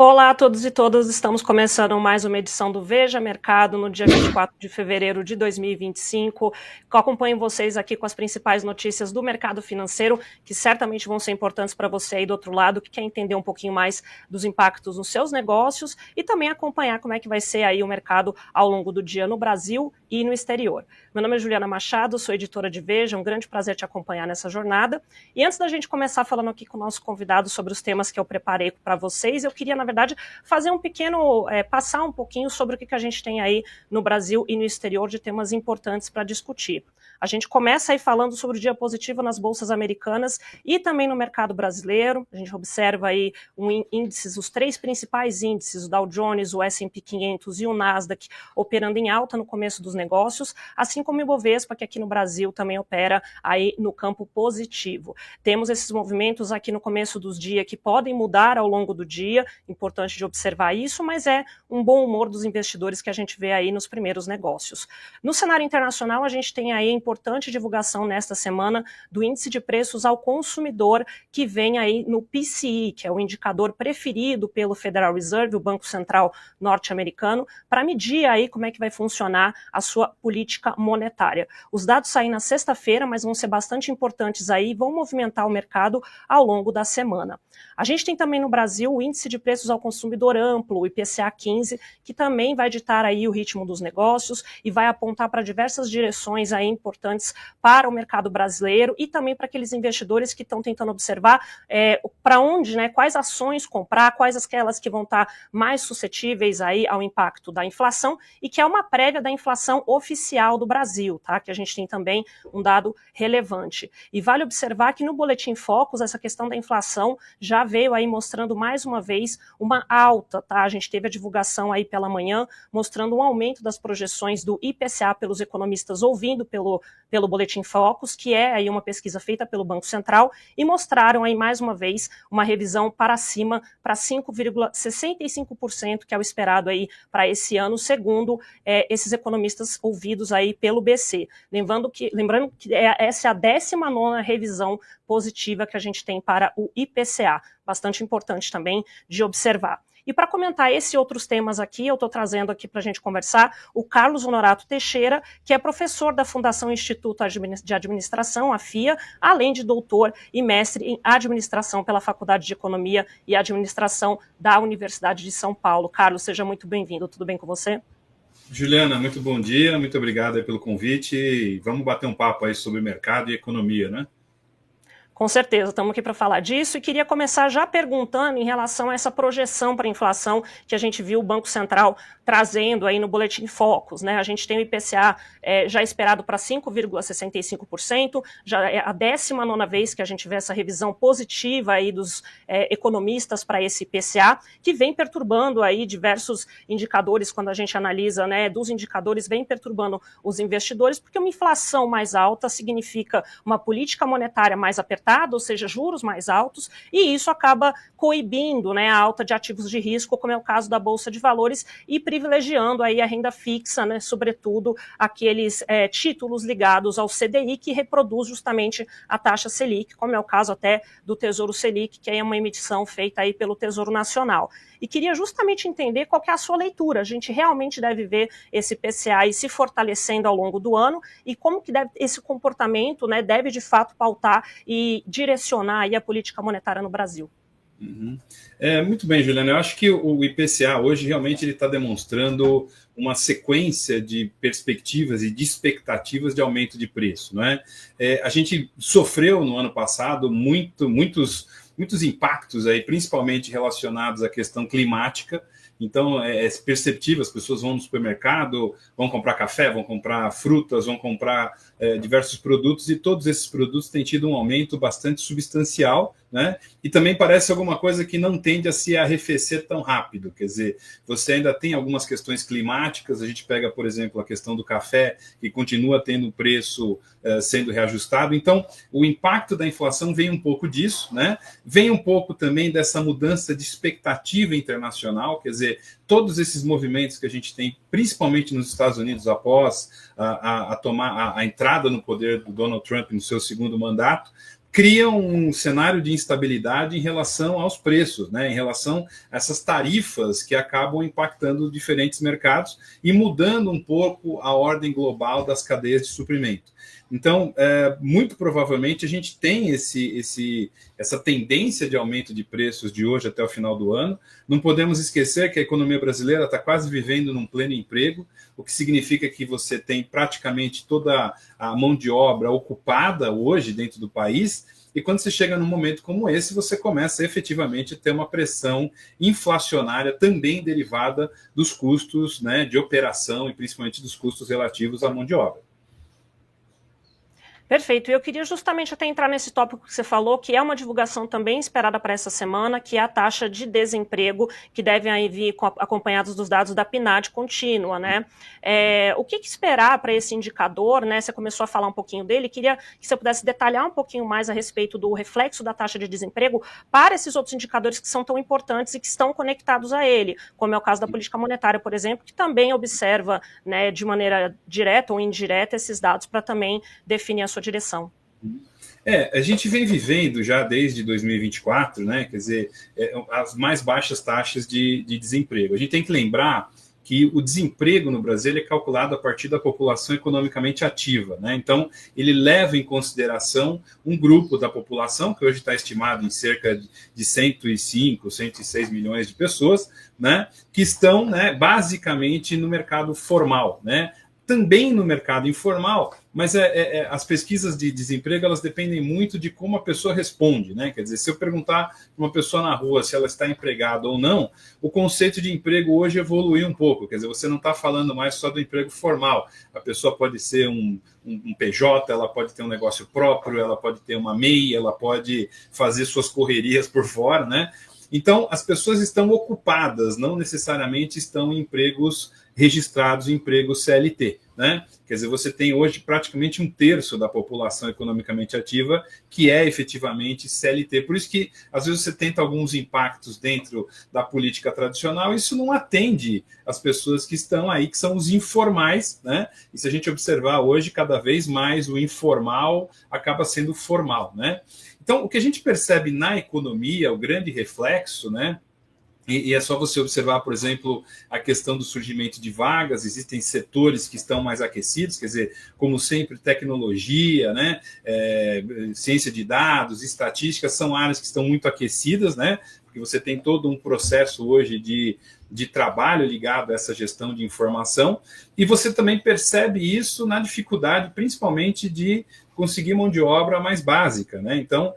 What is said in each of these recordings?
Olá a todos e todas, estamos começando mais uma edição do Veja Mercado no dia 24 de fevereiro de 2025. Acompanho vocês aqui com as principais notícias do mercado financeiro, que certamente vão ser importantes para você aí do outro lado, que quer entender um pouquinho mais dos impactos nos seus negócios e também acompanhar como é que vai ser aí o mercado ao longo do dia no Brasil e no exterior. Meu nome é Juliana Machado, sou editora de Veja, um grande prazer te acompanhar nessa jornada. E antes da gente começar falando aqui com o nosso convidado sobre os temas que eu preparei para vocês, eu queria, na verdade, fazer um pequeno, passar um pouquinho sobre o que a gente tem aí no Brasil e no exterior de temas importantes para discutir. A gente começa aí falando sobre o dia positivo nas bolsas americanas e também no mercado brasileiro. A gente observa aí índices, os três principais índices, o Dow Jones, o S&P 500 e o Nasdaq, operando em alta no começo dos negócios, assim como o Ibovespa, que aqui no Brasil também opera aí no campo positivo. Temos esses movimentos aqui no começo dos dias que podem mudar ao longo do dia, importante de observar isso, mas é um bom humor dos investidores que a gente vê aí nos primeiros negócios. No cenário internacional, a gente tem aí a importante divulgação nesta semana do índice de preços ao consumidor, que vem aí no PCE, que é o indicador preferido pelo Federal Reserve, o Banco Central norte-americano, para medir aí como é que vai funcionar a sua política monetária. Os dados saem na sexta-feira, mas vão ser bastante importantes aí, vão movimentar o mercado ao longo da semana. A gente tem também no Brasil o índice de preços ao consumidor amplo, o IPCA 15, que também vai ditar aí o ritmo dos negócios e vai apontar para diversas direções aí importantes para o mercado brasileiro e também para aqueles investidores que estão tentando observar para onde, né, quais ações comprar, quais aquelas que vão estar mais suscetíveis aí ao impacto da inflação e que é uma prévia da inflação oficial do Brasil, tá? Que a gente tem também um dado relevante. E vale observar que no Boletim Focus, essa questão da inflação já veio aí mostrando mais uma vez uma alta, tá? A gente teve a divulgação aí pela manhã, mostrando um aumento das projeções do IPCA pelos economistas ouvindo pelo Boletim Focus, que é aí uma pesquisa feita pelo Banco Central, e mostraram aí mais uma vez uma revisão para cima, para 5,65%, que é o esperado aí para esse ano, segundo esses economistas ouvidos aí pelo BC. Lembrando que essa é a 19ª revisão positiva que a gente tem para o IPCA, bastante importante também de observar. E para comentar esse e outros temas aqui, eu estou trazendo aqui para a gente conversar o Carlos Honorato Teixeira, que é professor da Fundação Instituto de Administração, a FIA, além de doutor e mestre em administração pela Faculdade de Economia e Administração da Universidade de São Paulo. Carlos, seja muito bem-vindo, tudo bem com você? Juliana, muito bom dia, muito obrigado aí pelo convite e vamos bater um papo aí sobre mercado e economia, né? Com certeza, estamos aqui para falar disso e queria começar já perguntando em relação a essa projeção para a inflação que a gente viu o Banco Central trazendo aí no Boletim Focus, né? A gente tem o IPCA já esperado para 5,65%, já é a 19ª vez que a gente vê essa revisão positiva aí dos economistas para esse IPCA, que vem perturbando aí diversos indicadores, quando a gente analisa, né, dos indicadores, vem perturbando os investidores, porque uma inflação mais alta significa uma política monetária mais apertada, ou seja, juros mais altos, e isso acaba coibindo, né, a alta de ativos de risco, como é o caso da Bolsa de Valores, e privilegiando aí a renda fixa, né, sobretudo aqueles títulos ligados ao CDI, que reproduz justamente a taxa Selic, como é o caso até do Tesouro Selic, que é uma emissão feita aí pelo Tesouro Nacional. E queria justamente entender qual que é a sua leitura. A gente realmente deve ver esse IPCA aí se fortalecendo ao longo do ano e como que esse comportamento, né, deve de fato pautar e direcionar aí a política monetária no Brasil. Uhum. Muito bem, Juliana. Eu acho que o IPCA hoje realmente ele está demonstrando uma sequência de perspectivas e de expectativas de aumento de preço, não é? A gente sofreu no ano passado muitos impactos aí, principalmente relacionados à questão climática. Então, é perceptível, as pessoas vão no supermercado, vão comprar café, vão comprar frutas, vão comprar diversos produtos, e todos esses produtos têm tido um aumento bastante substancial, né? E também parece alguma coisa que não tende a se arrefecer tão rápido. Quer dizer, você ainda tem algumas questões climáticas, a gente pega, por exemplo, a questão do café, que continua tendo um preço sendo reajustado. Então, o impacto da inflação vem um pouco disso, né? Vem um pouco também dessa mudança de expectativa internacional, quer dizer, todos esses movimentos que a gente tem, principalmente nos Estados Unidos, após a entrada no poder do Donald Trump no seu segundo mandato, cria um cenário de instabilidade em relação aos preços, né, em relação a essas tarifas que acabam impactando diferentes mercados e mudando um pouco a ordem global das cadeias de suprimento. Então, muito provavelmente, a gente tem essa tendência de aumento de preços de hoje até o final do ano. Não podemos esquecer que a economia brasileira está quase vivendo num pleno emprego, o que significa que você tem praticamente toda a mão de obra ocupada hoje dentro do país, e quando você chega num momento como esse, você começa efetivamente a ter uma pressão inflacionária também derivada dos custos, né, de operação e principalmente dos custos relativos à mão de obra. Perfeito. E eu queria justamente até entrar nesse tópico que você falou, que é uma divulgação também esperada para essa semana, que é a taxa de desemprego, que devem aí vir acompanhados dos dados da PNAD contínua, né? O que esperar para esse indicador, né? Você começou a falar um pouquinho dele, queria que você pudesse detalhar um pouquinho mais a respeito do reflexo da taxa de desemprego para esses outros indicadores que são tão importantes e que estão conectados a ele, como é o caso da política monetária, por exemplo, que também observa, né, de maneira direta ou indireta esses dados para também definir a sua direção. A gente vem vivendo já desde 2024, né? Quer dizer, as mais baixas taxas de desemprego. A gente tem que lembrar que o desemprego no Brasil é calculado a partir da população economicamente ativa, né? Então, ele leva em consideração um grupo da população, que hoje está estimado em cerca de 105, 106 milhões de pessoas, né? Que estão, né, basicamente no mercado formal, né? Também no mercado informal, mas as pesquisas de desemprego, elas dependem muito de como a pessoa responde, né? Quer dizer, se eu perguntar para uma pessoa na rua se ela está empregada ou não, o conceito de emprego hoje evoluiu um pouco, quer dizer, você não está falando mais só do emprego formal, a pessoa pode ser um PJ, ela pode ter um negócio próprio, ela pode ter uma MEI, ela pode fazer suas correrias por fora, né? Então, as pessoas estão ocupadas, não necessariamente estão em empregos registrados, em empregos CLT, né? Quer dizer, você tem hoje praticamente 1/3 da população economicamente ativa que é efetivamente CLT. Por isso que, às vezes, você tenta alguns impactos dentro da política tradicional, isso não atende as pessoas que estão aí, que são os informais, né? E se a gente observar hoje, cada vez mais o informal acaba sendo formal, né? Então, o que a gente percebe na economia, o grande reflexo, né? E é só você observar, por exemplo, a questão do surgimento de vagas, existem setores que estão mais aquecidos, quer dizer, como sempre, tecnologia, né? Ciência de dados, estatística, são áreas que estão muito aquecidas, né? Porque você tem todo um processo hoje de trabalho ligado a essa gestão de informação, e você também percebe isso na dificuldade, principalmente, de conseguir mão de obra mais básica, né? Então,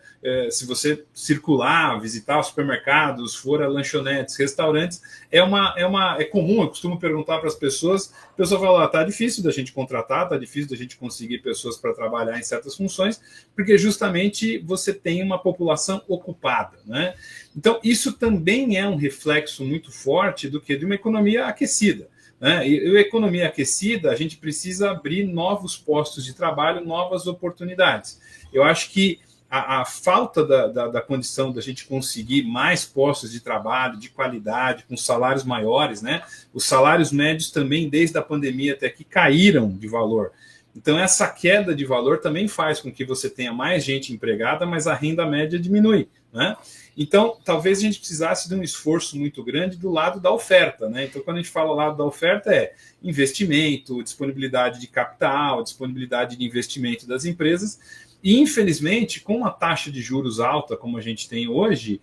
se você circular, visitar os supermercados, for a lanchonetes, restaurantes, é comum, eu costumo perguntar para as pessoas, a pessoa fala, tá difícil da gente contratar, tá difícil da gente conseguir pessoas para trabalhar em certas funções, porque justamente você tem uma população ocupada, né? Então, isso também é um reflexo muito forte do que de uma economia aquecida. Né? E a economia aquecida, a gente precisa abrir novos postos de trabalho, novas oportunidades. Eu acho que a falta da condição da gente conseguir mais postos de trabalho, de qualidade, com salários maiores, né? Os salários médios também, desde a pandemia até aqui, caíram de valor. Então, essa queda de valor também faz com que você tenha mais gente empregada, mas a renda média diminui, né? Então, talvez a gente precisasse de um esforço muito grande do lado da oferta, né? Então, quando a gente fala lado da oferta, é investimento, disponibilidade de capital, disponibilidade de investimento das empresas. E, infelizmente, com uma taxa de juros alta, como a gente tem hoje,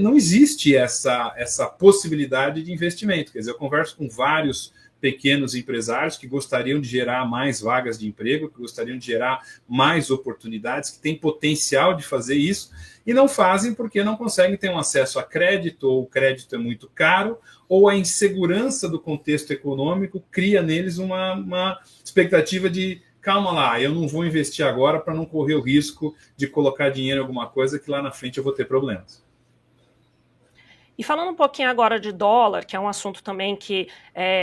não existe essa possibilidade de investimento. Quer dizer, eu converso com vários pequenos empresários que gostariam de gerar mais vagas de emprego, que gostariam de gerar mais oportunidades, que têm potencial de fazer isso, e não fazem porque não conseguem ter um acesso a crédito, ou o crédito é muito caro, ou a insegurança do contexto econômico cria neles uma expectativa de calma lá, eu não vou investir agora para não correr o risco de colocar dinheiro em alguma coisa que lá na frente eu vou ter problemas. E falando um pouquinho agora de dólar, que é um assunto também que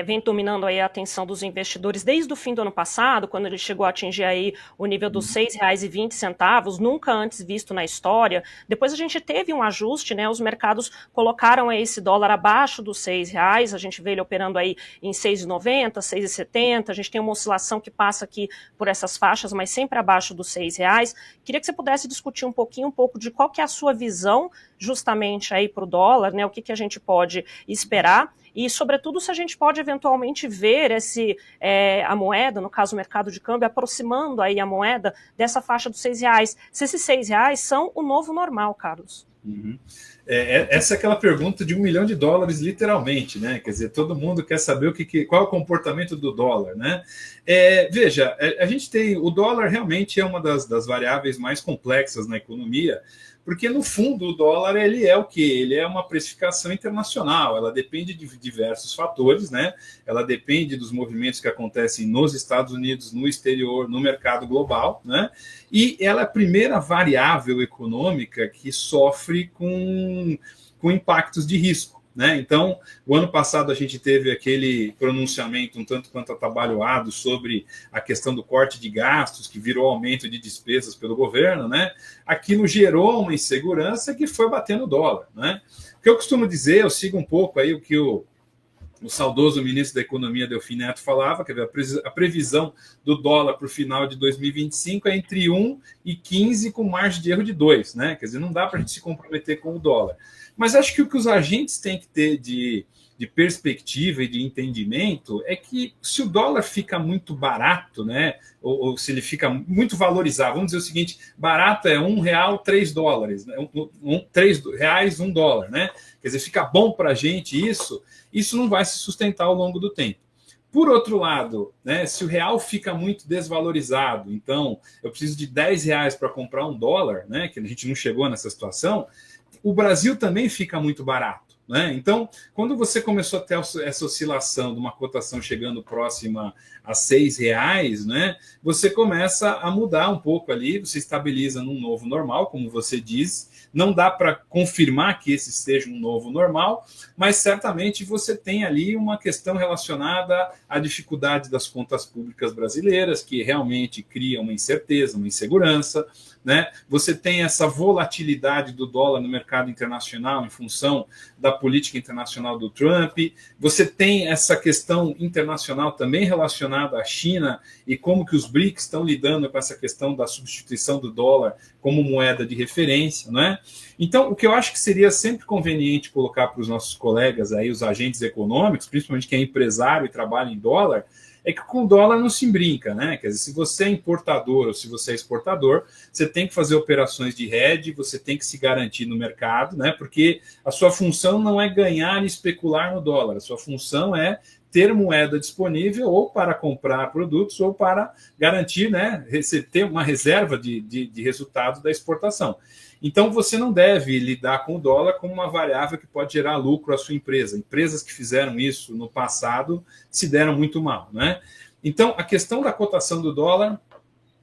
vem dominando aí a atenção dos investidores desde o fim do ano passado, quando ele chegou a atingir aí o nível dos R$6,20, nunca antes visto na história. Depois a gente teve um ajuste, né? Os mercados colocaram esse dólar abaixo dos R$6, a gente vê ele operando aí em 6,90, 6,70, a gente tem uma oscilação que passa aqui por essas faixas, mas sempre abaixo dos R$6. Queria que você pudesse discutir um pouco de qual que é a sua visão justamente aí para o dólar, né? O que a gente pode esperar e, sobretudo, se a gente pode eventualmente ver a moeda, no caso o mercado de câmbio, aproximando aí a moeda dessa faixa dos R$6. Se esses R$6 são o novo normal, Carlos. Uhum. Essa é aquela pergunta de $1 milhão, literalmente, né? Quer dizer, todo mundo quer saber qual é o comportamento do dólar, né? Veja, a gente tem o dólar realmente é uma das variáveis mais complexas na economia, porque no fundo o dólar ele é o quê? Ele é uma precificação internacional, ela depende de diversos fatores, né? Ela depende dos movimentos que acontecem nos Estados Unidos, no exterior, no mercado global, né? E ela é a primeira variável econômica que sofre com impactos de risco, né? Então, o ano passado a gente teve aquele pronunciamento um tanto quanto atabalhoado sobre a questão do corte de gastos, que virou aumento de despesas pelo governo, né? Aquilo gerou uma insegurança que foi batendo o dólar, né? O que eu costumo dizer, eu sigo um pouco aí o que o saudoso ministro da Economia, Delfim Neto, falava, que a previsão do dólar para o final de 2025 é entre 1 e 15, com margem de erro de 2, né? Quer dizer, não dá para a gente se comprometer com o dólar. Mas acho que o que os agentes têm que ter de perspectiva e de entendimento é que se o dólar fica muito barato, né, ou se ele fica muito valorizado, vamos dizer o seguinte, barato é R$1, $3, né, R$3, $1, né? Quer dizer, fica bom para a gente isso não vai se sustentar ao longo do tempo. Por outro lado, né, se o real fica muito desvalorizado, então eu preciso de R$10 para comprar $1, né, que a gente não chegou nessa situação, o Brasil também fica muito barato, né? Então, quando você começou a ter essa oscilação de uma cotação chegando próxima a R$6, né, você começa a mudar um pouco ali, você estabiliza num novo normal, como você diz. Não dá para confirmar que esse seja um novo normal, mas certamente você tem ali uma questão relacionada à dificuldade das contas públicas brasileiras, que realmente cria uma incerteza, uma insegurança, né? Você tem essa volatilidade do dólar no mercado internacional em função da política internacional do Trump. Você tem essa questão internacional também relacionada à China e como que os BRICS estão lidando com essa questão da substituição do dólar como moeda de referência, né? Então, o que eu acho que seria sempre conveniente colocar para os nossos colegas aí, os agentes econômicos, principalmente quem é empresário e trabalha em dólar, é que com dólar não se brinca, né? Quer dizer, se você é importador ou se você é exportador, você tem que fazer operações de hedge, você tem que se garantir no mercado, né? Porque a sua função não é ganhar e especular no dólar, a sua função é ter moeda disponível ou para comprar produtos ou para garantir, né, ter uma reserva de resultado da exportação. Então, você não deve lidar com o dólar como uma variável que pode gerar lucro à sua empresa. Empresas que fizeram isso no passado se deram muito mal, né? Então, a questão da cotação do dólar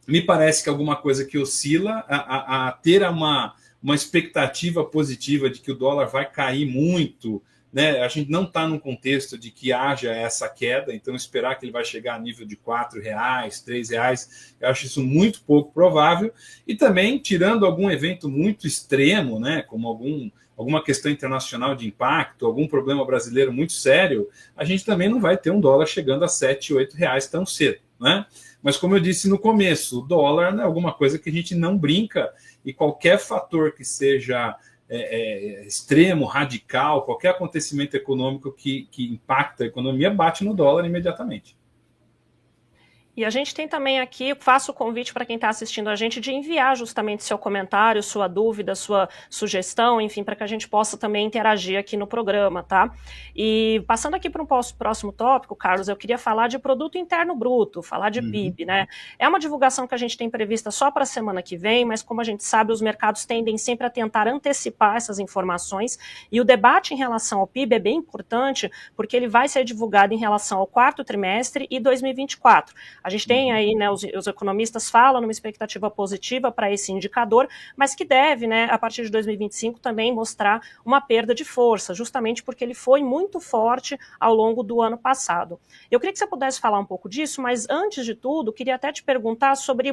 me parece que é alguma coisa que oscila a ter uma expectativa positiva de que o dólar vai cair muito, né? A gente não está num contexto de que haja essa queda, então esperar que ele vai chegar a nível de R$4, R$3, eu acho isso muito pouco provável. E também, tirando algum evento muito extremo, né, como alguma questão internacional de impacto, algum problema brasileiro muito sério, a gente também não vai ter um dólar chegando a R$7, R$8 tão cedo, né? Mas como eu disse no começo, o dólar é alguma coisa que a gente não brinca, e qualquer fator que seja extremo, radical, qualquer acontecimento econômico que impacta a economia bate no dólar imediatamente. E a gente tem também aqui, faço o convite para quem está assistindo a gente de enviar justamente seu comentário, sua dúvida, sua sugestão, enfim, para que a gente possa também interagir aqui no programa, tá? E passando aqui para um próximo tópico, Carlos, eu queria falar de Produto Interno Bruto, falar de PIB, né? É uma divulgação que a gente tem prevista só para a semana que vem, mas como a gente sabe, os mercados tendem sempre a tentar antecipar essas informações, e o debate em relação ao PIB é bem importante, porque ele vai ser divulgado em relação ao quarto trimestre e 2024. A gente tem aí, né, os economistas falam numa expectativa positiva para esse indicador, mas que deve, né, a partir de 2025 também mostrar uma perda de força, justamente porque ele foi muito forte ao longo do ano passado. Eu queria que você pudesse falar um pouco disso, mas antes de tudo, queria até te perguntar sobre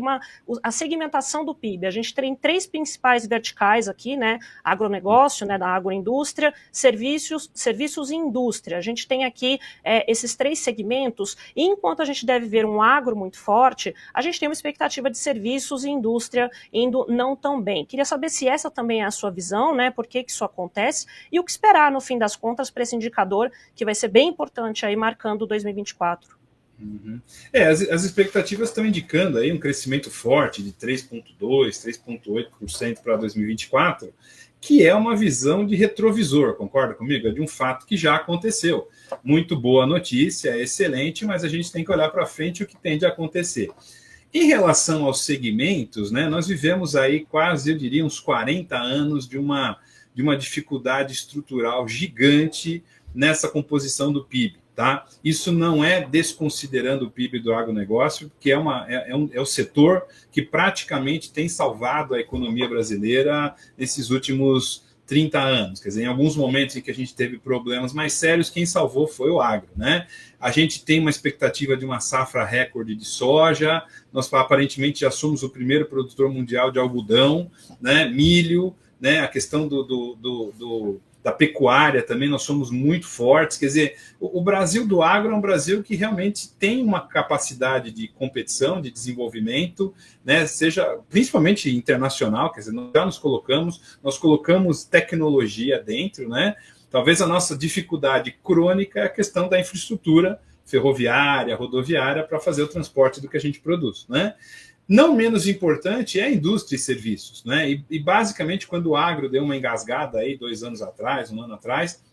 a segmentação do PIB. A gente tem 3 principais verticais aqui, né, agronegócio, né, da agroindústria, serviços e indústria. A gente tem aqui esses 3 segmentos, e enquanto a gente deve ver um agro muito forte, a gente tem uma expectativa de serviços e indústria indo não tão bem. Queria saber se essa também é a sua visão, né, por que isso acontece, e o que esperar, no fim das contas, para esse indicador, que vai ser bem importante aí, marcando 2024. Uhum. As expectativas estão indicando aí um crescimento forte de 3,2%, 3,8% para 2024, que é uma visão de retrovisor, concorda comigo? É de um fato que já aconteceu. Muito boa notícia, excelente, mas a gente tem que olhar para frente o que tem de acontecer. Em relação aos segmentos, né, nós vivemos aí quase, eu diria, uns 40 anos de uma dificuldade estrutural gigante nessa composição do PIB. Tá? Isso não é desconsiderando o PIB do agronegócio, que é o setor que praticamente tem salvado a economia brasileira nesses últimos 30 anos. Quer dizer, em alguns momentos em que a gente teve problemas mais sérios, quem salvou foi o agro. Né? A gente tem uma expectativa de uma safra recorde de soja, nós aparentemente já somos o primeiro produtor mundial de algodão, né? Milho, né? A questão da pecuária também, nós somos muito fortes. Quer dizer, o Brasil do agro é um Brasil que realmente tem uma capacidade de competição, de desenvolvimento, né, seja principalmente internacional. Quer dizer, nós colocamos tecnologia dentro, né? Talvez a nossa dificuldade crônica é a questão da infraestrutura ferroviária, rodoviária, para fazer o transporte do que a gente produz, né? Não menos importante é a indústria e serviços, né? E basicamente, quando o agro deu uma engasgada aí 2 anos atrás, 1 ano atrás,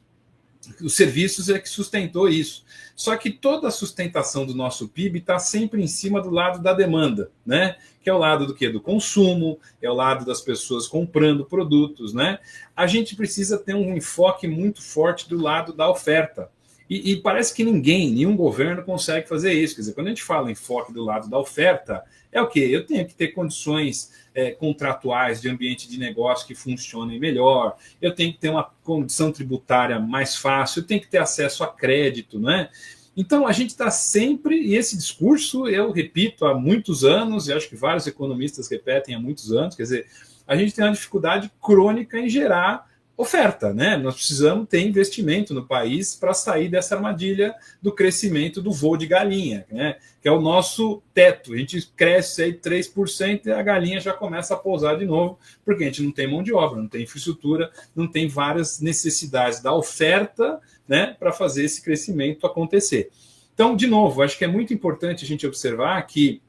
os serviços é que sustentou isso. Só que toda a sustentação do nosso PIB está sempre em cima do lado da demanda, né? Que é o lado do quê? Do consumo, é o lado das pessoas comprando produtos, né? A gente precisa ter um enfoque muito forte do lado da oferta. E parece que nenhum governo consegue fazer isso. Quer dizer, quando a gente fala em enfoque do lado da oferta, é o quê? Eu tenho que ter condições contratuais de ambiente de negócio que funcionem melhor, eu tenho que ter uma condição tributária mais fácil, eu tenho que ter acesso a crédito, né? Então, a gente está sempre, e esse discurso eu repito há muitos anos, e acho que vários economistas repetem há muitos anos, quer dizer, a gente tem uma dificuldade crônica em gerar oferta, né? Nós precisamos ter investimento no país para sair dessa armadilha do crescimento do voo de galinha, né? Que é o nosso teto. A gente cresce aí 3% e a galinha já começa a pousar de novo, porque a gente não tem mão de obra, não tem infraestrutura, não tem várias necessidades da oferta, né, para fazer esse crescimento acontecer. Então, de novo, acho que é muito importante a gente observar que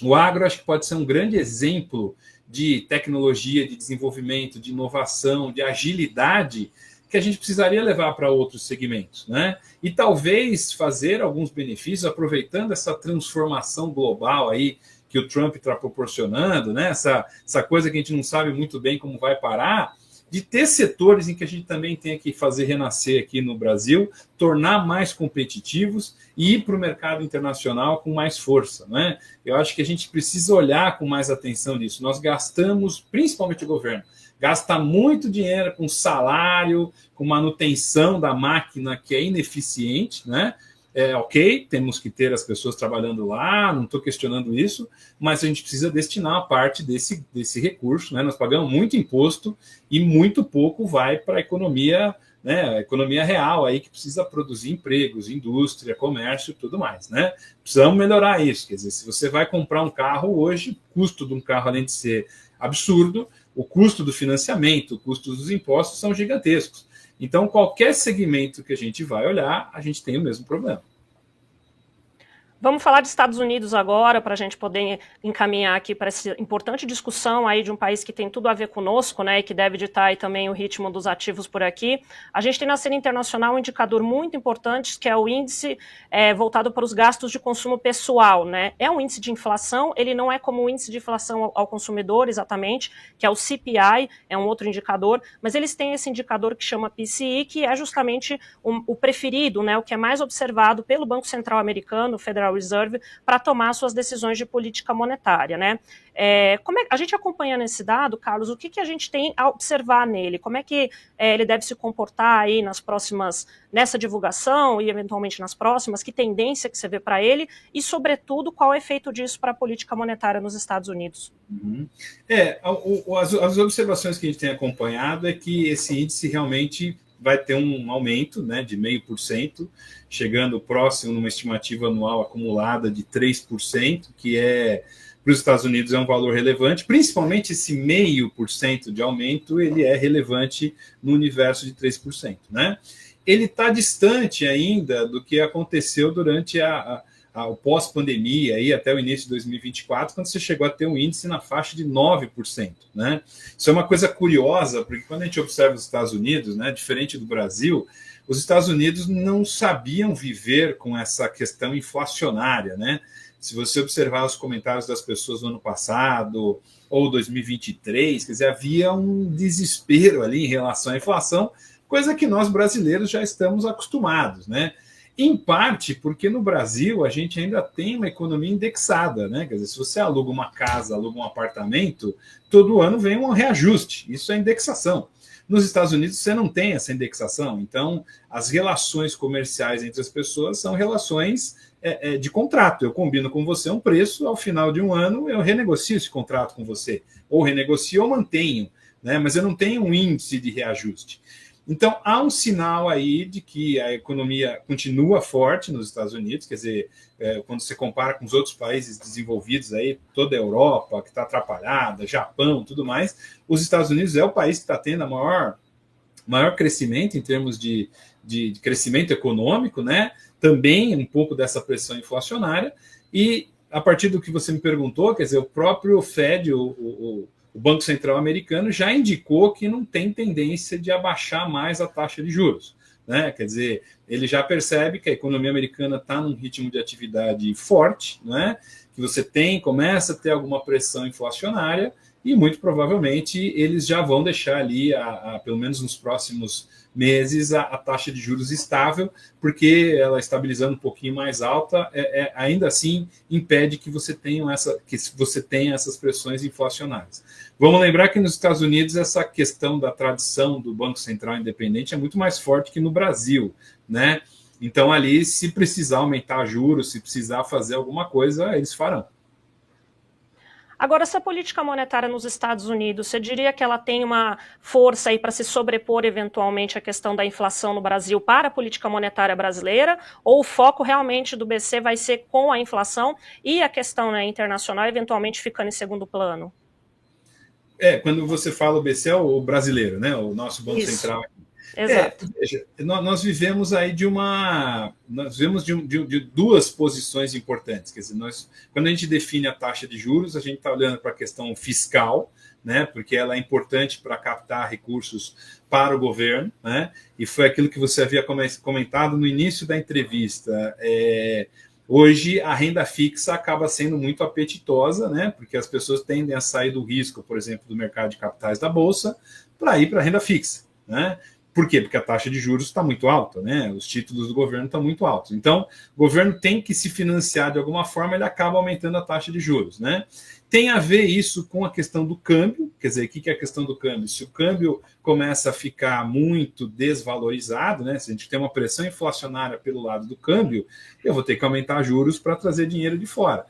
o agro acho que pode ser um grande exemplo de tecnologia, de desenvolvimento, de inovação, de agilidade que a gente precisaria levar para outros segmentos, né? E talvez fazer alguns benefícios aproveitando essa transformação global aí que o Trump está proporcionando, né? Essa coisa que a gente não sabe muito bem como vai parar, de ter setores em que a gente também tem que fazer renascer aqui no Brasil, tornar mais competitivos e ir para o mercado internacional com mais força, né? Eu acho que a gente precisa olhar com mais atenção nisso. Nós gastamos, principalmente o governo, gasta muito dinheiro com salário, com manutenção da máquina que é ineficiente, né? Ok, temos que ter as pessoas trabalhando lá, não estou questionando isso, mas a gente precisa destinar a parte desse recurso, né? Nós pagamos muito imposto e muito pouco vai para a economia, né? A economia real aí que precisa produzir empregos, indústria, comércio e tudo mais, né? Precisamos melhorar isso. Quer dizer, se você vai comprar um carro hoje, o custo de um carro, além de ser absurdo, o custo do financiamento, o custo dos impostos são gigantescos. Então, qualquer segmento que a gente vai olhar, a gente tem o mesmo problema. Vamos falar de Estados Unidos agora, para a gente poder encaminhar aqui para essa importante discussão aí de um país que tem tudo a ver conosco, né, e que deve ditar aí também o ritmo dos ativos por aqui. A gente tem na cena internacional um indicador muito importante, que é o índice voltado para os gastos de consumo pessoal, né? É um índice de inflação, ele não é como o índice de inflação ao consumidor, exatamente, que é o CPI, é um outro indicador, mas eles têm esse indicador que chama PCE, que é justamente o preferido, né, o que é mais observado pelo Banco Central americano, Federal Federal Reserve para tomar suas decisões de política monetária, né? A gente acompanhando esse dado, Carlos, o que a gente tem a observar nele? Como é que ele deve se comportar aí nessa divulgação e eventualmente nas próximas? Que tendência que você vê para ele? E, sobretudo, qual é o efeito disso para a política monetária nos Estados Unidos? Uhum. As observações que a gente tem acompanhado é que esse índice realmente vai ter um aumento, né, de 0,5%, chegando próximo numa estimativa anual acumulada de 3%, que para os Estados Unidos é um valor relevante, principalmente esse 0,5% de aumento, ele é relevante no universo de 3%. Né? Ele está distante ainda do que aconteceu durante o pós-pandemia, aí, até o início de 2024, quando você chegou a ter um índice na faixa de 9%. Né? Isso é uma coisa curiosa, porque quando a gente observa os Estados Unidos, né, diferente do Brasil, os Estados Unidos não sabiam viver com essa questão inflacionária. Né? Se você observar os comentários das pessoas do ano passado ou 2023, quer dizer, havia um desespero ali em relação à inflação, coisa que nós brasileiros já estamos acostumados, né? Em parte porque no Brasil a gente ainda tem uma economia indexada, né? Quer dizer, se você aluga uma casa, aluga um apartamento, todo ano vem um reajuste, isso é indexação. Nos Estados Unidos você não tem essa indexação, então as relações comerciais entre as pessoas são relações de contrato. Eu combino com você um preço, ao final de um ano eu renegocio esse contrato com você, ou renegocio ou mantenho, né? Mas eu não tenho um índice de reajuste. Então, há um sinal aí de que a economia continua forte nos Estados Unidos, quer dizer, quando você compara com os outros países desenvolvidos, aí, toda a Europa, que está atrapalhada, Japão, tudo mais, os Estados Unidos é o país que está tendo a maior crescimento em termos de crescimento econômico, né? Também um pouco dessa pressão inflacionária, e a partir do que você me perguntou, quer dizer, o próprio Fed, o Banco Central americano já indicou que não tem tendência de abaixar mais a taxa de juros. Né? Quer dizer, ele já percebe que a economia americana está num ritmo de atividade forte, né? Que você começa a ter alguma pressão inflacionária e muito provavelmente eles já vão deixar ali, pelo menos nos próximos meses, a taxa de juros estável, porque ela estabilizando um pouquinho mais alta, ainda assim impede que você tenha essas pressões inflacionárias. Vamos lembrar que nos Estados Unidos essa questão da tradição do Banco Central independente é muito mais forte que no Brasil, né? Então ali, se precisar aumentar juros, se precisar fazer alguma coisa, eles farão. Agora, essa política monetária nos Estados Unidos, você diria que ela tem uma força aí para se sobrepor eventualmente à questão da inflação no Brasil para a política monetária brasileira? Ou o foco realmente do BC vai ser com a inflação e a questão, né, internacional eventualmente ficando em segundo plano? Quando você fala o BC é o brasileiro, né? O nosso Banco Central. Exato. Veja, nós vivemos aí de duas posições importantes. Quer dizer, quando a gente define a taxa de juros, a gente está olhando para a questão fiscal, né? Porque ela é importante para captar recursos para o governo, né? E foi aquilo que você havia comentado no início da entrevista. Hoje, a renda fixa acaba sendo muito apetitosa, né? Porque as pessoas tendem a sair do risco, por exemplo, do mercado de capitais da Bolsa, para ir para a renda fixa, né? Por quê? Porque a taxa de juros está muito alta, né? Os títulos do governo estão muito altos. Então, o governo tem que se financiar de alguma forma, ele acaba aumentando a taxa de juros, né? Tem a ver isso com a questão do câmbio, quer dizer, o que é a questão do câmbio? Se o câmbio começa a ficar muito desvalorizado, né? Se a gente tem uma pressão inflacionária pelo lado do câmbio, eu vou ter que aumentar juros para trazer dinheiro de fora.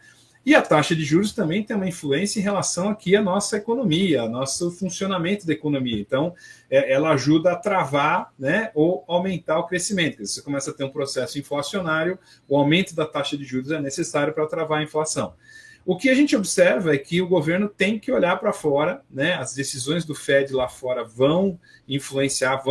E a taxa de juros também tem uma influência em relação aqui à nossa economia, ao nosso funcionamento da economia. Então, ela ajuda a travar, né, ou aumentar o crescimento. Você começa a ter um processo inflacionário, o aumento da taxa de juros é necessário para travar a inflação. O que a gente observa é que o governo tem que olhar para fora, né? As decisões do Fed lá fora vão influenciar,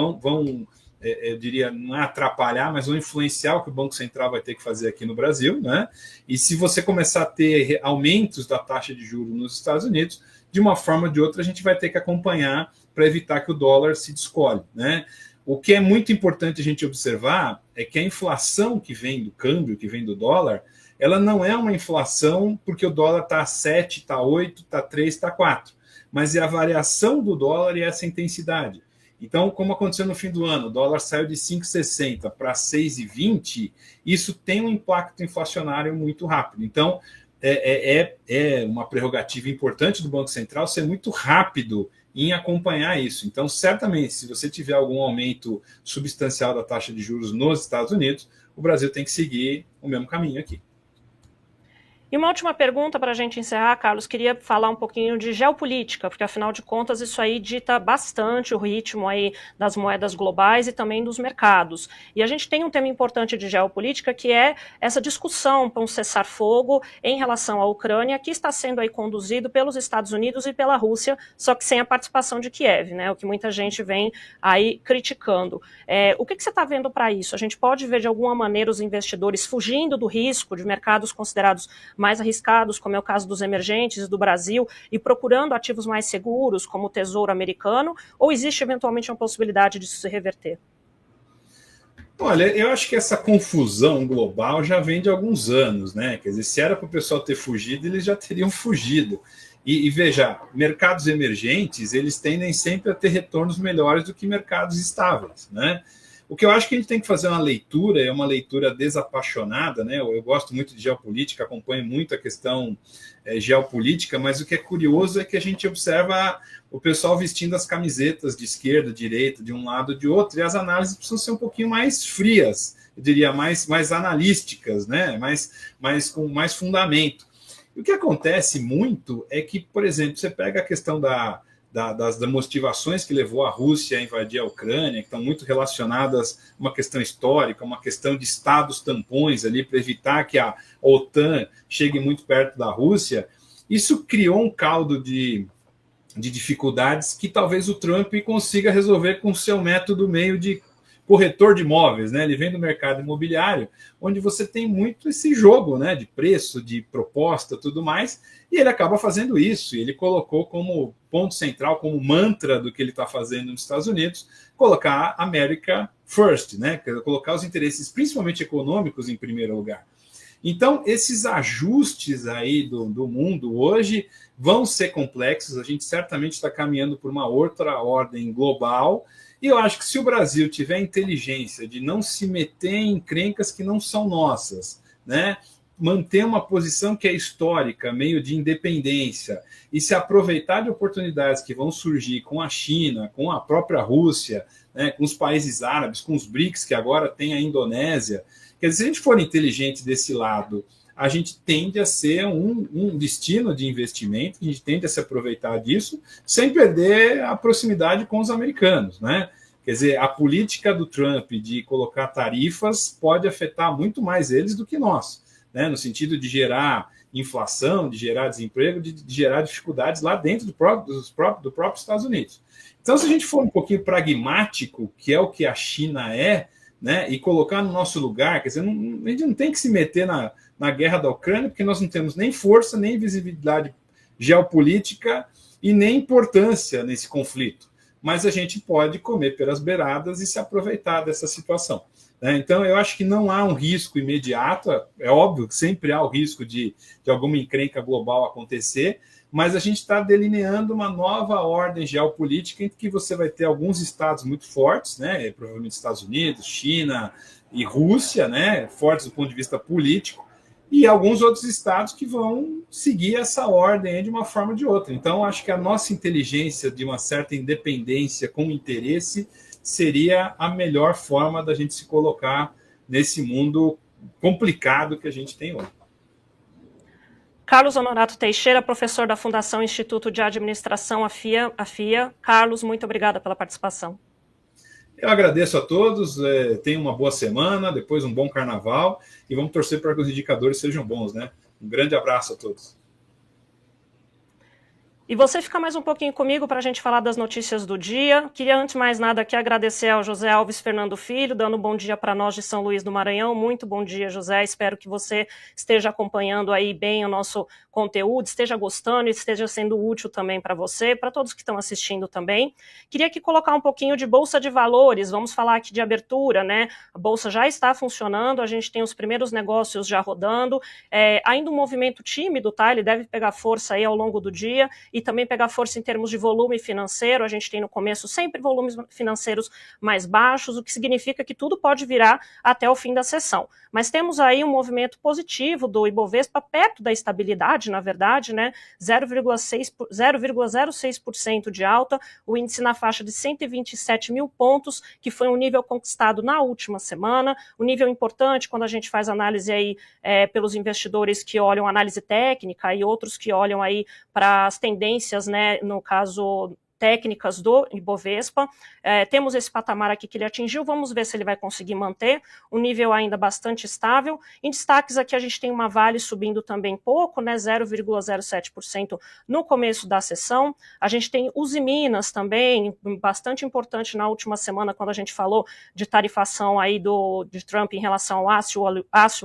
eu diria, não é atrapalhar, mas vão influenciar o que o Banco Central vai ter que fazer aqui no Brasil, né? E se você começar a ter aumentos da taxa de juros nos Estados Unidos, de uma forma ou de outra a gente vai ter que acompanhar para evitar que o dólar se descolhe, né? O que é muito importante a gente observar é que a inflação que vem do câmbio, que vem do dólar, ela não é uma inflação porque o dólar está 7, está 8, está 3, está 4, mas é a variação do dólar e essa intensidade. Então, como aconteceu no fim do ano, o dólar saiu de 5,60 para 6,20, isso tem um impacto inflacionário muito rápido. Então, é uma prerrogativa importante do Banco Central ser muito rápido em acompanhar isso. Então, certamente, se você tiver algum aumento substancial da taxa de juros nos Estados Unidos, o Brasil tem que seguir o mesmo caminho aqui. E uma última pergunta para a gente encerrar, Carlos, queria falar um pouquinho de geopolítica, porque afinal de contas isso aí dita bastante o ritmo aí das moedas globais e também dos mercados. E a gente tem um tema importante de geopolítica que é essa discussão para um cessar-fogo em relação à Ucrânia, que está sendo aí conduzido pelos Estados Unidos e pela Rússia, só que sem a participação de Kiev, né? O que muita gente vem aí criticando. O que você está vendo para isso? A gente pode ver de alguma maneira os investidores fugindo do risco de mercados considerados mais arriscados, como é o caso dos emergentes do Brasil, e procurando ativos mais seguros, como o Tesouro Americano, ou existe eventualmente uma possibilidade disso se reverter? Olha, eu acho que essa confusão global já vem de alguns anos, né? Quer dizer, se era para o pessoal ter fugido, eles já teriam fugido. E veja, mercados emergentes, eles tendem sempre a ter retornos melhores do que mercados estáveis, né? O que eu acho que a gente tem que fazer uma leitura, é uma leitura desapaixonada, né? Eu gosto muito de geopolítica, acompanho muito a questão geopolítica, mas o que é curioso é que a gente observa o pessoal vestindo as camisetas de esquerda, direita, de um lado, de outro, e as análises precisam ser um pouquinho mais frias, eu diria, mais analísticas, né? Com mais fundamento. E o que acontece muito é que, por exemplo, você pega a questão das motivações que levou a Rússia a invadir a Ucrânia, que estão muito relacionadas a uma questão histórica, uma questão de estados tampões ali para evitar que a OTAN chegue muito perto da Rússia. Isso criou um caldo de dificuldades que talvez o Trump consiga resolver com o seu método meio de corretor de imóveis, né? Ele vem do mercado imobiliário, onde você tem muito esse jogo, né? De preço, de proposta, tudo mais, e ele acaba fazendo isso. Ele colocou como ponto central, como mantra do que ele está fazendo nos Estados Unidos, colocar America First, né? Colocar os interesses, principalmente econômicos, em primeiro lugar. Então, esses ajustes aí do mundo hoje vão ser complexos. A gente certamente está caminhando por uma outra ordem global. E eu acho que se o Brasil tiver inteligência de não se meter em encrencas que não são nossas, né? Manter uma posição que é histórica, meio de independência, e se aproveitar de oportunidades que vão surgir com a China, com a própria Rússia, né? Com os países árabes, com os BRICS, que agora tem a Indonésia. Quer dizer, se a gente for inteligente desse lado, a gente tende a ser um destino de investimento, a gente tende a se aproveitar disso, sem perder a proximidade com os americanos, né? Quer dizer, a política do Trump de colocar tarifas pode afetar muito mais eles do que nós, né? No sentido de gerar inflação, de gerar desemprego, de gerar dificuldades lá dentro do próprio Estados Unidos. Então, se a gente for um pouquinho pragmático, que é o que a China é, né, e colocar no nosso lugar, quer dizer, a gente não tem que se meter na guerra da Ucrânia, porque nós não temos nem força, nem visibilidade geopolítica e nem importância nesse conflito. Mas a gente pode comer pelas beiradas e se aproveitar dessa situação, né? Então, eu acho que não há um risco imediato, é óbvio que sempre há o risco de alguma encrenca global acontecer, mas a gente está delineando uma nova ordem geopolítica em que você vai ter alguns estados muito fortes, né? Provavelmente Estados Unidos, China e Rússia, né? Fortes do ponto de vista político, e alguns outros estados que vão seguir essa ordem de uma forma ou de outra. Então, acho que a nossa inteligência de uma certa independência com interesse seria a melhor forma da gente se colocar nesse mundo complicado que a gente tem hoje. Carlos Honorato Teixeira, professor da Fundação Instituto de Administração, a FIA. Carlos, muito obrigada pela participação. Eu agradeço a todos, tenham uma boa semana, depois um bom carnaval, e vamos torcer para que os indicadores sejam bons, né? Um grande abraço a todos. E você fica mais um pouquinho comigo para a gente falar das notícias do dia. Queria, antes de mais nada, aqui agradecer ao José Alves Fernando Filho, dando um bom dia para nós de São Luís do Maranhão. Muito bom dia, José. Espero que você esteja acompanhando aí bem o nosso conteúdo, esteja gostando e esteja sendo útil também para você, para todos que estão assistindo também. Queria aqui colocar um pouquinho de Bolsa de Valores. Vamos falar aqui de abertura, né? A Bolsa já está funcionando, a gente tem os primeiros negócios já rodando. Ainda um movimento tímido, tá? Ele deve pegar força aí ao longo do dia e também pegar força em termos de volume financeiro. A gente tem no começo sempre volumes financeiros mais baixos, o que significa que tudo pode virar até o fim da sessão. Mas temos aí um movimento positivo do Ibovespa perto da estabilidade, na verdade, né? 0,06% de alta, o índice na faixa de 127 mil pontos, que foi um nível conquistado na última semana, um nível importante quando a gente faz análise aí pelos investidores que olham análise técnica e outros que olham aí para as tendências, né, no caso técnicas do Ibovespa. Temos esse patamar aqui que ele atingiu, vamos ver se ele vai conseguir manter um nível ainda bastante estável. Em destaques aqui a gente tem uma Vale subindo também pouco, né, 0,07% no começo da sessão. A gente tem Usiminas também, bastante importante na última semana, quando a gente falou de tarifação aí de Trump em relação ao aço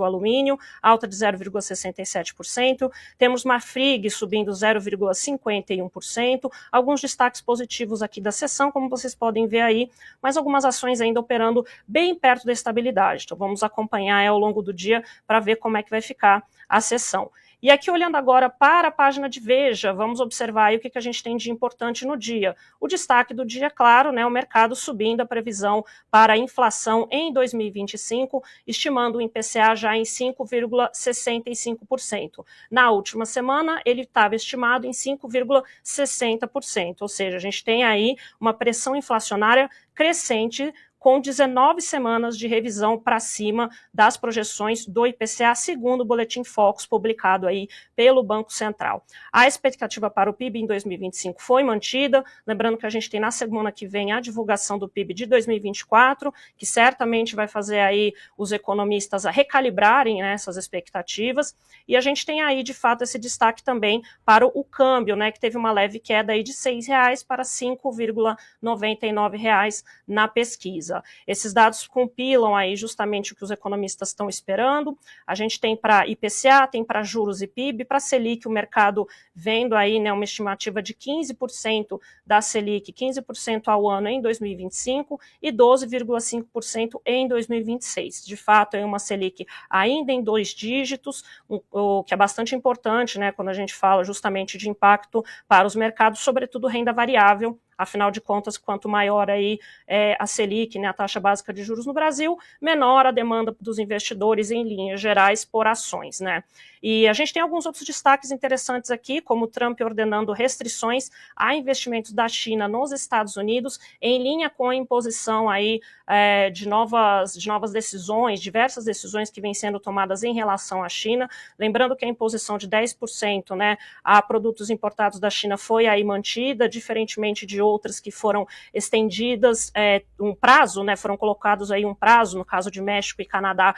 e alumínio, alta de 0,67%. Temos Marfrig subindo 0,51%. Alguns destaques positivos aqui da sessão, como vocês podem ver aí, mas algumas ações ainda operando bem perto da estabilidade. Então vamos acompanhar ao longo do dia para ver como é que vai ficar a sessão. E aqui, olhando agora para a página de Veja, vamos observar aí o que a gente tem de importante no dia. O destaque do dia, claro, né, o mercado subindo a previsão para a inflação em 2025, estimando o IPCA já em 5,65%. Na última semana, ele estava estimado em 5,60%, ou seja, a gente tem aí uma pressão inflacionária crescente, com 19 semanas de revisão para cima das projeções do IPCA, segundo o Boletim Focus, publicado aí pelo Banco Central. A expectativa para o PIB em 2025 foi mantida, lembrando que a gente tem na semana que vem a divulgação do PIB de 2024, que certamente vai fazer aí os economistas a recalibrarem, né, essas expectativas, e a gente tem aí, de fato, esse destaque também para o câmbio, né, que teve uma leve queda aí de R$ 6 para R$ 5,99 na pesquisa. Esses dados compilam aí justamente o que os economistas estão esperando. A gente tem para IPCA, tem para juros e PIB, para Selic o mercado vendo aí, né, uma estimativa de 15% da Selic, 15% ao ano em 2025 e 12,5% em 2026. De fato, é uma Selic ainda em 2 dígitos, o que é bastante importante, né, quando a gente fala justamente de impacto para os mercados, sobretudo renda variável. Afinal de contas, quanto maior aí a Selic, né, a taxa básica de juros no Brasil, menor a demanda dos investidores em linhas gerais por ações, né? E a gente tem alguns outros destaques interessantes aqui, como Trump ordenando restrições a investimentos da China nos Estados Unidos, em linha com a imposição aí de novas decisões, diversas decisões que vêm sendo tomadas em relação à China. Lembrando que a imposição de 10%, né, a produtos importados da China foi aí mantida, diferentemente de outras que foram estendidas um prazo, né, foram colocados aí um prazo, no caso de México e Canadá,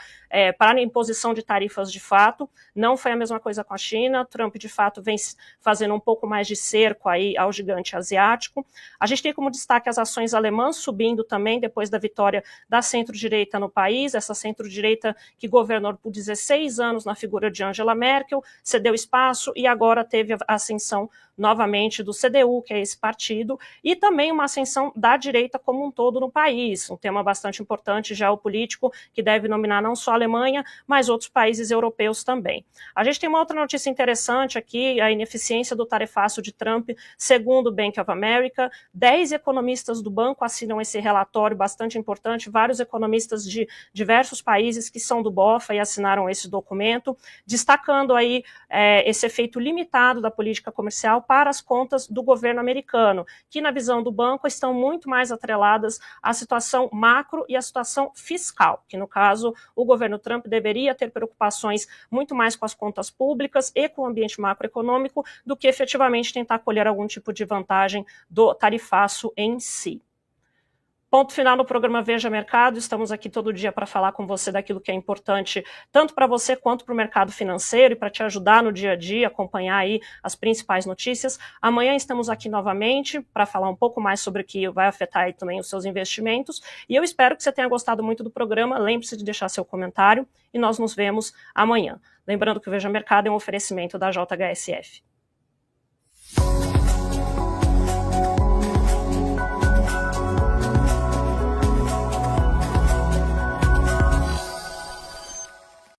para a imposição de tarifas de fato. Não foi a mesma coisa com a China. Trump, de fato, vem fazendo um pouco mais de cerco aí ao gigante asiático. A gente tem como destaque as ações alemãs subindo também depois da vitória da centro-direita no país, essa centro-direita que governou por 16 anos na figura de Angela Merkel, cedeu espaço e agora teve a ascensão novamente do CDU, que é esse partido, e também uma ascensão da direita como um todo no país, um tema bastante importante geopolítico que deve nominar não só a Alemanha, mas outros países europeus também. A gente tem uma outra notícia interessante aqui, a ineficiência do tarifaço de Trump, segundo o Bank of America. 10 economistas do banco assinam esse relatório bastante importante, vários economistas de diversos países que são do BOFA e assinaram esse documento, destacando aí esse efeito limitado da política comercial para as contas do governo americano, que na visão do banco estão muito mais atreladas à situação macro e à situação fiscal, que no caso o governo Trump deveria ter preocupações muito mais com as contas públicas e com o ambiente macroeconômico do que efetivamente tentar colher algum tipo de vantagem do tarifaço em si. Ponto final no programa Veja Mercado. Estamos aqui todo dia para falar com você daquilo que é importante, tanto para você quanto para o mercado financeiro e para te ajudar no dia a dia, acompanhar aí as principais notícias. Amanhã estamos aqui novamente para falar um pouco mais sobre o que vai afetar aí também os seus investimentos. E eu espero que você tenha gostado muito do programa. Lembre-se de deixar seu comentário e nós nos vemos amanhã. Lembrando que o Veja Mercado é um oferecimento da JHSF.